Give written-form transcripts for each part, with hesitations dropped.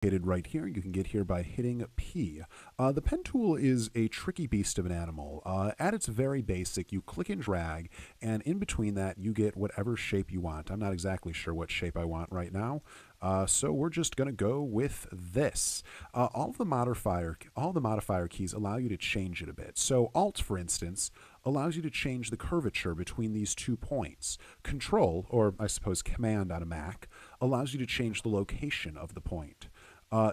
Right here. You can get here by hitting P. The pen tool is a tricky beast of an animal. At its very basic, you click and drag, and in between that, you get whatever shape you want. I'm not exactly sure what shape I want right now, so we're just going to go with this. All the modifier keys allow you to change it a bit. So Alt, for instance, allows you to change the curvature between these 2 points. Control, or I suppose Command on a Mac, allows you to change the location of the point.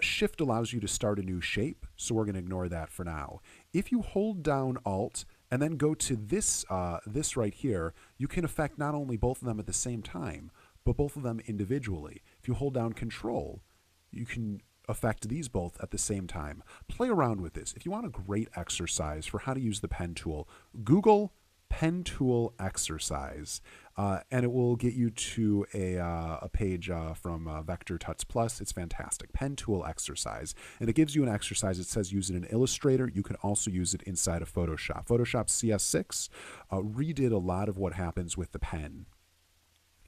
Shift allows you to start a new shape, so we're going to ignore that for now. If you hold down Alt and then go to this right here, you can affect not only both of them at the same time, but both of them individually. If you hold down Control, you can affect these both at the same time. Play around with this. If you want a great exercise for how to use the pen tool, Google pen tool exercise, and it will get you to a page from Vector Tuts Plus. It's fantastic. Pen tool exercise, and it gives you an exercise. It says use it in Illustrator. You can also use it inside of Photoshop. Photoshop CS6 redid a lot of what happens with the pen,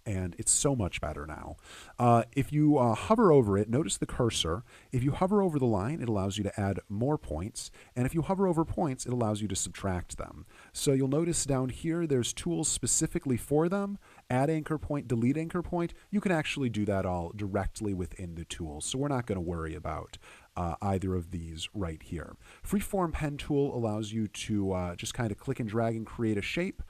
and it's so much better now. If you hover over it, notice the cursor. If you hover over the line, it allows you to add more points. And if you hover over points, it allows you to subtract them. So you'll notice down here, there's tools specifically for them. Add anchor point, delete anchor point. You can actually do that all directly within the tools. So we're not going to worry about either of these right here. Freeform pen tool allows you to just kind of click and drag and create a shape.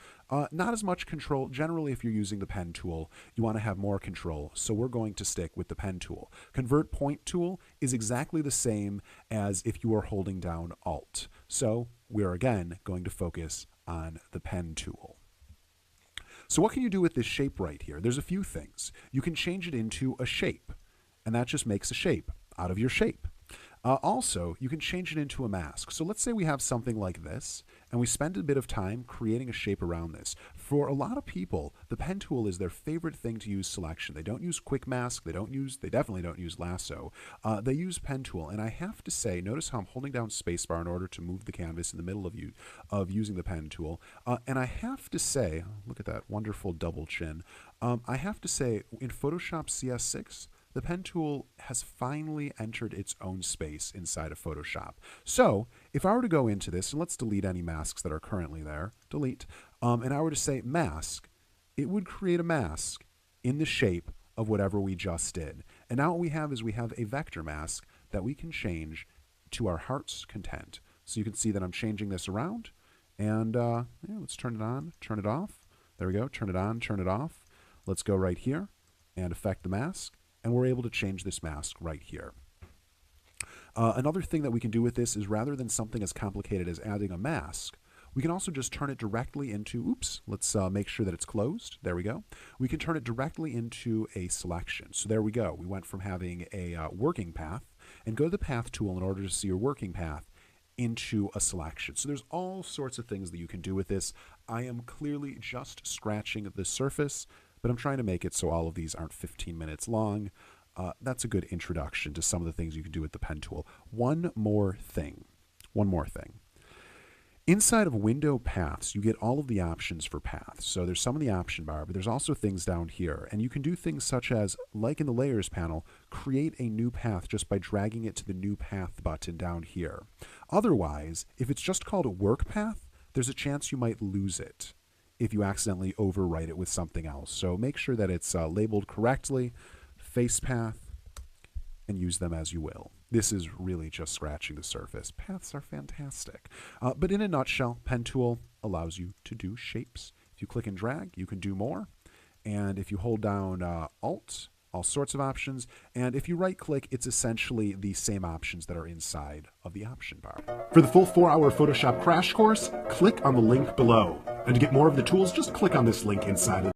Not as much control. Generally, if you're using the pen tool, you want to have more control. So we're going to stick with the pen tool. Convert point tool is exactly the same as if you were holding down Alt. So we're again going to focus on the pen tool. So what can you do with this shape right here? There's a few things. You can change it into a shape, and that just makes a shape out of your shape. Also, you can change it into a mask. So let's say we have something like this, and we spend a bit of time creating a shape around this. For a lot of people, the pen tool is their favorite thing to use selection. They don't use quick mask. They definitely don't use lasso. They use pen tool, and I have to say, notice how I'm holding down spacebar in order to move the canvas in the middle of using the pen tool. And I have to say, look at that wonderful double chin. I have to say, in Photoshop CS6, the pen tool has finally entered its own space inside of Photoshop. So if I were to go into this, and let's delete any masks that are currently there, delete, and I were to say mask, it would create a mask in the shape of whatever we just did. And now what we have is we have a vector mask that we can change to our heart's content. So you can see that I'm changing this around, and let's turn it on, turn it off. There we go, turn it on, turn it off. Let's go right here and affect the mask. And we're able to change this mask right here. Another thing that we can do with this is rather than something as complicated as adding a mask, we can also just turn it directly into, let's make sure that it's closed. There we go. We can turn it directly into a selection. So there we go. We went from having a working path, and go to the path tool in order to see your working path, into a selection. So there's all sorts of things that you can do with this. I am clearly just scratching the surface, but I'm trying to make it so all of these aren't 15 minutes long. That's a good introduction to some of the things you can do with the pen tool. One more thing. Inside of window paths, you get all of the options for paths. So there's some in the option bar, but there's also things down here. And you can do things such as, like in the layers panel, create a new path just by dragging it to the new path button down here. Otherwise, if it's just called a work path, there's a chance you might lose it if you accidentally overwrite it with something else. So make sure that it's labeled correctly, face path, and use them as you will. This is really just scratching the surface. Paths are fantastic. But in a nutshell, pen tool allows you to do shapes. If you click and drag, you can do more. And if you hold down Alt, all sorts of options. And if you right click, it's essentially the same options that are inside of the option bar. For the full 4-hour Photoshop crash course, click on the link below. And to get more of the tools, just click on this link inside of